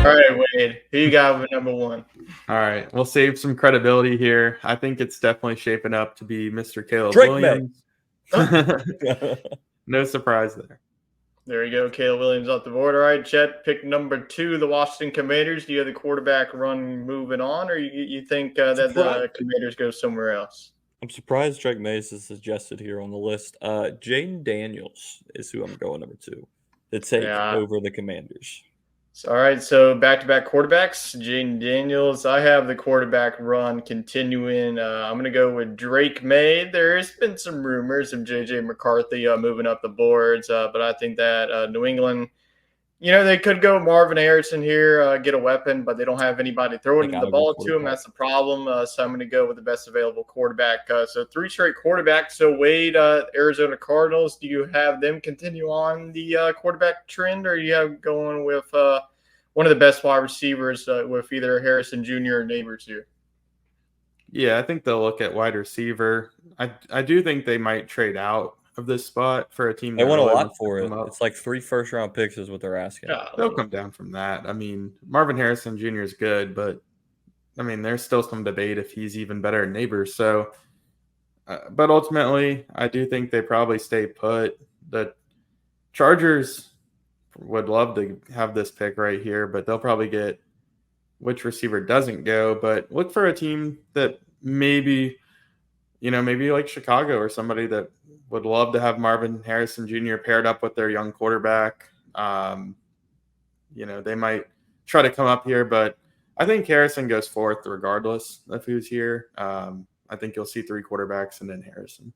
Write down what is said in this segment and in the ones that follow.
All right, Wade. Who you got with number one? All right, we'll save some credibility here. I think it's definitely shaping up to be Mr. Caleb Drake May. Williams. No surprise there. There you go. Caleb Williams off the board. All right, Chet, pick number two, the Washington Commanders. Do you have the quarterback run moving on, or you think that the Commanders go somewhere else? I'm surprised Drake Mays is suggested here on the list. Jaden Daniels is who I'm going number two to take over the Commanders. All right, so back-to-back quarterbacks. Jaden Daniels. I have the quarterback run continuing. I'm going to go with Drake May. There's been some rumors of J.J. McCarthy moving up the boards, but I think that New England, they could go Marvin Harrison here, get a weapon, but they don't have anybody throwing the ball to him. That's the problem. So I'm going to go with the best available quarterback. So three straight quarterbacks. So Wade, Arizona Cardinals, do you have them continue on the quarterback trend, or are you going with one of the best wide receivers with either Harrison Jr. or Neighbors here? Yeah, I think they'll look at wide receiver. I do think they might trade out of this spot for a team. They want a lot for it. It's like 3 first-round picks is what they're asking. Yeah, they'll come down from that. I mean, Marvin Harrison Jr. is good, but I mean, there's still some debate if he's even better than Neighbors. So, but ultimately, I do think they probably stay put. The Chargers would love to have this pick right here, but they'll probably get which receiver doesn't go. But look for a team that maybe like Chicago or somebody that would love to have Marvin Harrison Jr. paired up with their young quarterback. They might try to come up here, but I think Harrison goes fourth regardless of who's here. I think you'll see 3 quarterbacks and then Harrison.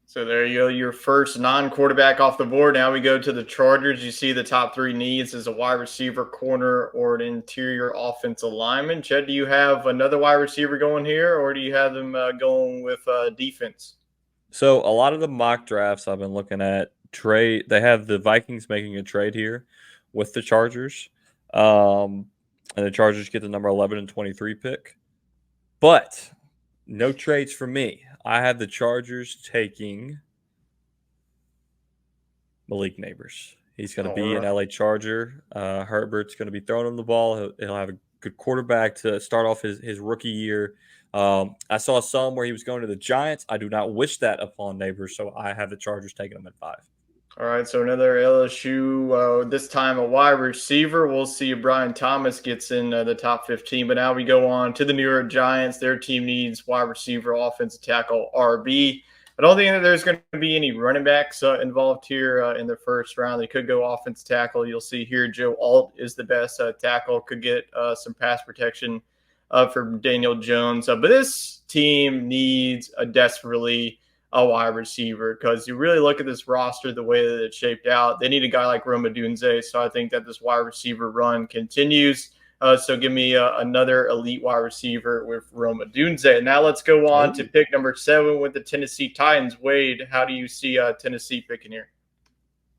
So there you go, your first non-quarterback off the board. Now we go to the Chargers. You see the top 3 needs is a wide receiver, corner, or an interior offensive lineman. Chet, do you have another wide receiver going here, or do you have them going with defense? So a lot of the mock drafts I've been looking at, they have the Vikings making a trade here with the Chargers. And the Chargers get the number 11 and 23 pick. But no trades for me. I have the Chargers taking Malik Neighbors. He's going to be an LA Charger. Herbert's going to be throwing him the ball. He'll have a good quarterback to start off his rookie year. I saw some where he was going to the Giants. I do not wish that upon Neighbors, so I have the Chargers taking him at 5. All right, so another LSU, this time a wide receiver. We'll see if Brian Thomas gets in the top 15. But now we go on to the New York Giants. Their team needs wide receiver, offensive tackle, RB. I don't think that there's going to be any running backs involved here in the first round. They could go offensive tackle. You'll see here Joe Alt is the best tackle, could get some pass protection from Daniel Jones. But this team needs desperately a wide receiver, because you really look at this roster the way that it's shaped out. They need a guy like Rome Odunze, so I think that this wide receiver run continues. So give me another elite wide receiver with Rome Odunze. Now let's go on to pick number 7 with the Tennessee Titans. Wade, how do you see Tennessee picking here?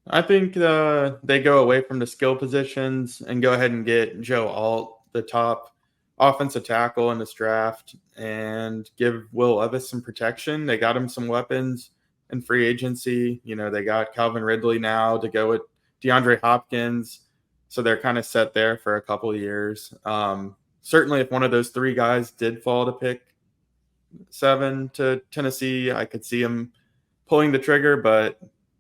I think they go away from the skill positions and go ahead and get Joe Alt, the top offensive tackle in this draft, and give Will Levis some protection. They got him some weapons in free agency. They got Calvin Ridley now to go with DeAndre Hopkins. So they're kind of set there for a couple of years. Certainly if one of those 3 guys did fall to pick 7 to Tennessee, I could see them pulling the trigger. But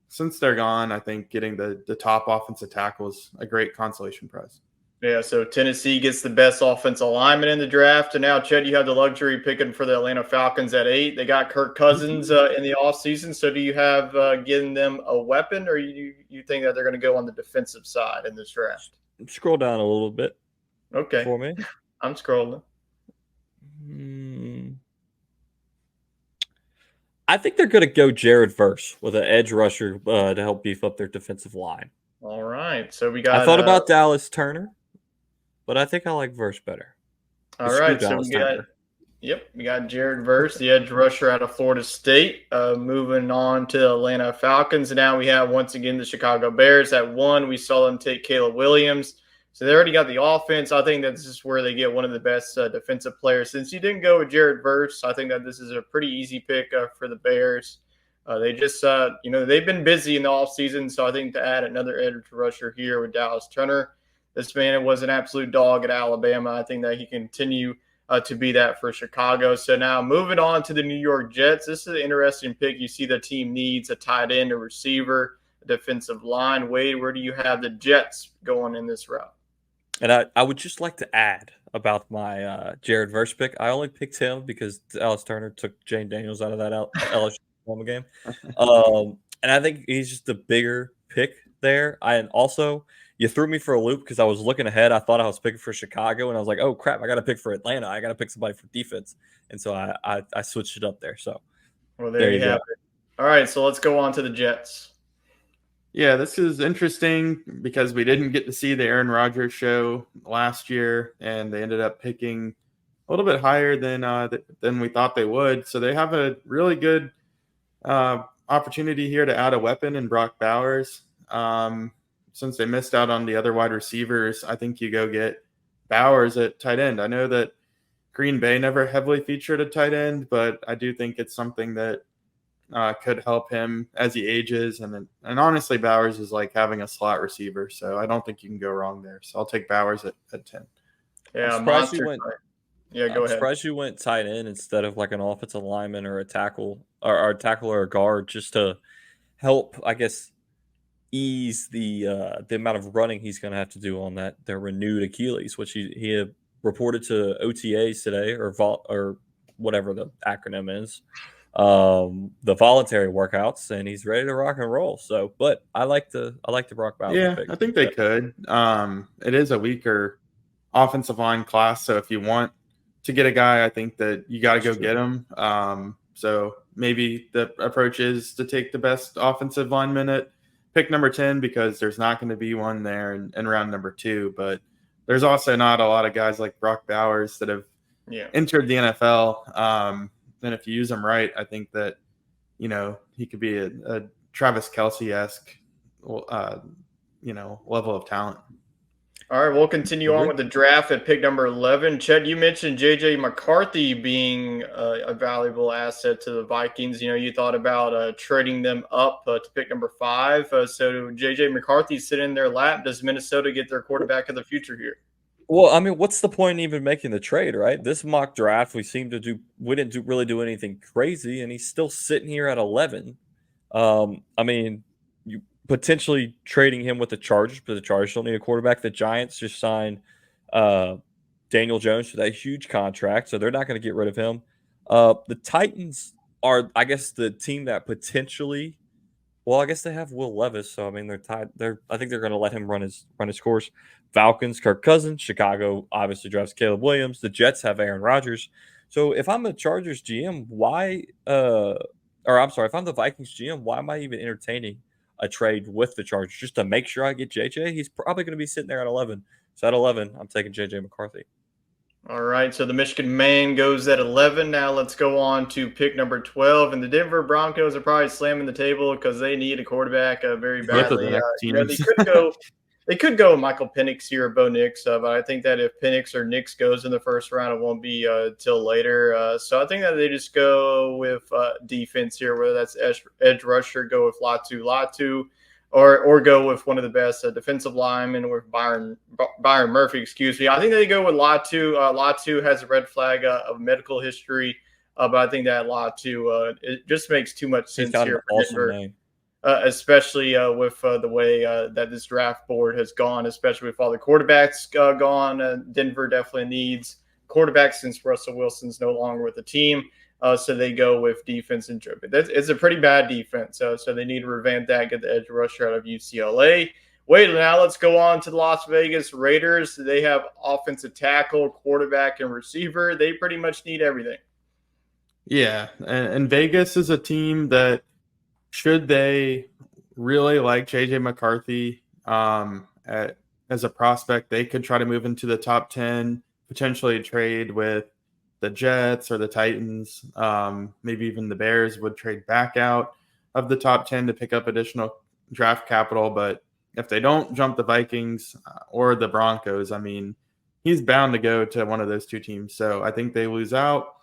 since they're gone, I think getting the top offensive tackle is a great consolation prize. Yeah, so Tennessee gets the best offensive lineman in the draft. And now, Chet, you have the luxury picking for the Atlanta Falcons at 8. They got Kirk Cousins in the offseason. So do you have getting them a weapon, or you think that they're going to go on the defensive side in this draft? Scroll down a little bit. Okay. For me. I'm scrolling. I think they're going to go Jared Verse with an edge rusher to help beef up their defensive line. All right. So we got. I thought about Dallas Turner, but I think I like Verse better. All right. So we got Jared Verse, the edge rusher out of Florida State. Moving on to the Atlanta Falcons. Now we have, once again, the Chicago Bears at 1. We saw them take Caleb Williams. So they already got the offense. I think that this is where they get one of the best defensive players. Since you didn't go with Jared Verse, I think that this is a pretty easy pick for the Bears. They just, they've been busy in the offseason, so I think to add another edge rusher here with Dallas Turner, This man was an absolute dog at Alabama. I think that he can continue to be that for Chicago. So now moving on to the New York Jets. This is an interesting pick. You see the team needs a tight end, a receiver, a defensive line. Wade, where do you have the Jets going in this route? And I would just like to add about my Jared Verse pick. I only picked him because Alice Turner took Jane Daniels out of that LSU Oklahoma game. And I think he's just a bigger pick there. And also, you threw me for a loop because I was looking ahead. I thought I was picking for Chicago, and I was like, oh, crap, I got to pick for Atlanta. I got to pick somebody for defense. And so I switched it up there. So well, there you have it. All right, so let's go on to the Jets. Yeah, this is interesting because we didn't get to see the Aaron Rodgers show last year, and they ended up picking a little bit higher than we thought they would. So they have a really good opportunity here to add a weapon in Brock Bowers. Since they missed out on the other wide receivers, I think you go get Bowers at tight end. I know that Green Bay never heavily featured a tight end, but I do think it's something that could help him as he ages. And honestly, Bowers is like having a slot receiver, so I don't think you can go wrong there. So I'll take Bowers at 10. Yeah, I'm surprised you went. Yeah, go ahead. Surprised you went tight end instead of like an offensive lineman or a tackle or a tackle or a guard, just to help, I guess, ease the amount of running he's going to have to do on their renewed Achilles, which he had reported to OTAs today, or whatever the acronym is, the voluntary workouts, and he's ready to rock and roll. So, but I like the Brock Bowers. Yeah, I think they could. It is a weaker offensive line class, so if you want to get a guy, I think that you got to go get him. So maybe the approach is to take the best offensive lineman at pick number 10, because there's not going to be one there in round number 2. But there's also not a lot of guys like Brock Bowers that have entered the NFL. And if you use him right, I think that, he could be a Travis Kelce-esque, level of talent. All right, we'll continue on with the draft at pick number 11. Chet, you mentioned J.J. McCarthy being a valuable asset to the Vikings. You thought about trading them up to pick number 5. So J.J. McCarthy sit in their lap. Does Minnesota get their quarterback of the future here? Well, I mean, what's the point in even making the trade, right? This mock draft, we didn't really do anything crazy, and he's still sitting here at 11. I mean, you potentially trading him with the Chargers, but the Chargers don't need a quarterback. The Giants just signed Daniel Jones for that huge contract, so they're not going to get rid of him. The Titans are, I guess, the team that potentially. Well, I guess they have Will Levis, so I mean they're tied. I think they're going to let him run his course. Falcons, Kirk Cousins. Chicago obviously drafts Caleb Williams. The Jets have Aaron Rodgers. So if I'm a Chargers GM, if I'm the Vikings GM, why am I even entertaining a trade with the Chargers just to make sure I get JJ? He's probably going to be sitting there at 11. So at 11, I'm taking JJ McCarthy. All right, so the Michigan man goes at 11. Now let's go on to pick number 12. And the Denver Broncos are probably slamming the table because they need a quarterback very badly. They could go Michael Penix here or Bo Nix, but I think that if Penix or Nix goes in the first round, it won't be till later. So I think that they just go with defense here, whether that's edge rusher, go with Latu, or go with one of the best defensive linemen with Byron Murphy, excuse me. I think they go with Latu. Latu has a red flag of medical history, but I think that Latu, it just makes too much sense here for Denver, especially with the way that this draft board has gone, especially with all the quarterbacks gone. Denver definitely needs quarterbacks since Russell Wilson's no longer with the team. So they go with defense and driven. It's a pretty bad defense. So they need to revamp that, get the edge rusher out of UCLA. Wait, now let's go on to the Las Vegas Raiders. They have offensive tackle, quarterback, and receiver. They pretty much need everything. Yeah, and Vegas is a team that, should they really like J.J. McCarthy as a prospect, they could try to move into the top 10, potentially trade with the Jets or the Titans, maybe even the Bears would trade back out of the top 10 to pick up additional draft capital. But if they don't jump the Vikings or the Broncos, I mean, he's bound to go to one of those two teams. So I think they lose out.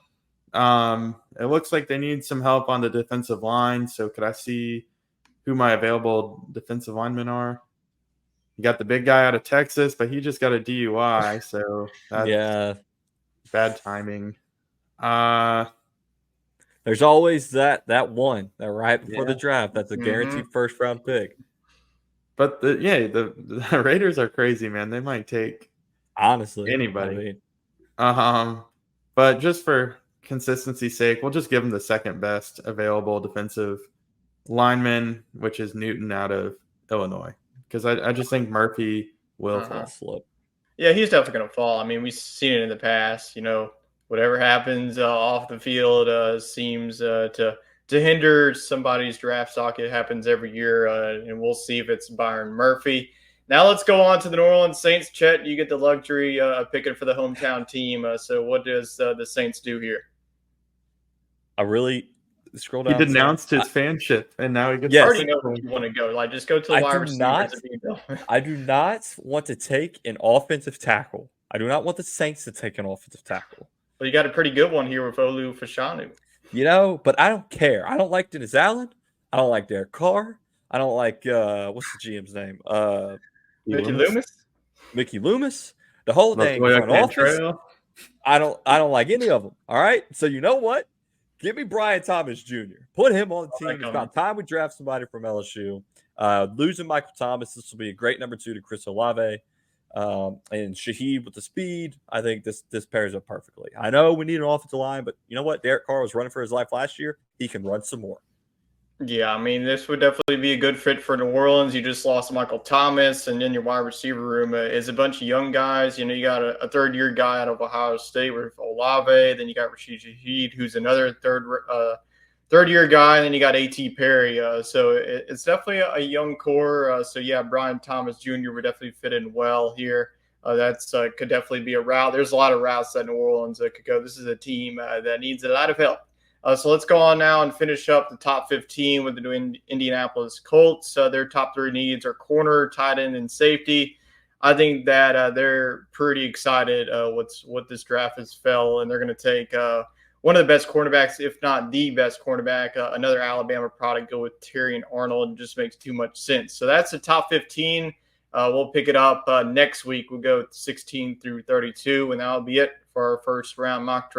It looks like they need some help on the defensive line. So could I see who my available defensive linemen are? You got the big guy out of Texas, but he just got a DUI, so that's Yeah, bad timing. there's always that one that right before the Yeah. draft. That's a guaranteed first round pick. But the Raiders are crazy, man. They might take Honestly, anybody. I mean, But just for consistency's sake, we'll just give them the second best available defensive lineman, which is Newton out of Illinois. Because I just think Murphy will Uh-huh. fall. slip. Yeah, he's definitely going to fall. I mean, we've seen it in the past. Whatever happens off the field seems to hinder somebody's draft stock. It happens every year, and we'll see if it's Byron Murphy. Now let's go on to the New Orleans Saints. Chet, you get the luxury picking for the hometown team. So what does the Saints do here? I really scroll He down. denounced his fanship, and now he gets. I Yes. already know where you want to go. Like, just go to the I wide do receivers. not- if you don't. I do not want to take an offensive tackle. I do not want the Saints to take an offensive tackle. Well, you got a pretty good one here with Olu Fashanu. But I don't care. I don't like Dennis Allen. I don't like Derek Carr. I don't like what's the GM's name? Mickey Loomis. Mickey Loomis. The whole dang front office. I don't like any of them. All right. So you know what? Give me Brian Thomas Jr. Put him on the team. It's about time we draft somebody from LSU. Losing Michael Thomas, this will be a great number 2 to Chris Olave. And Shaheed with the speed. I think this pairs up perfectly. I know we need an offensive line, but you know what? Derek Carr was running for his life last year. He can run some more. Yeah, I mean, this would definitely be a good fit for New Orleans. You just lost Michael Thomas, and then your wide receiver room is a bunch of young guys. You got a third-year guy out of Ohio State with Olave. Then you got Rashid Shaheed, who's another third-year guy, and then you got A.T. Perry. So it's definitely a young core. So, yeah, Brian Thomas Jr. would definitely fit in well here. That's could definitely be a route. There's a lot of routes that New Orleans could go. This is a team that needs a lot of help. So let's go on now and finish up the top 15 with the New Indianapolis Colts. Their top 3 needs are corner, tight end, and safety. I think that they're pretty excited what this draft has fell, and they're going to take one of the best cornerbacks, if not the best cornerback, another Alabama product, go with Terrion Arnold. It just makes too much sense. So that's the top 15. We'll pick it up next week. We'll go 16 through 32, and that'll be it for our first round mock draft.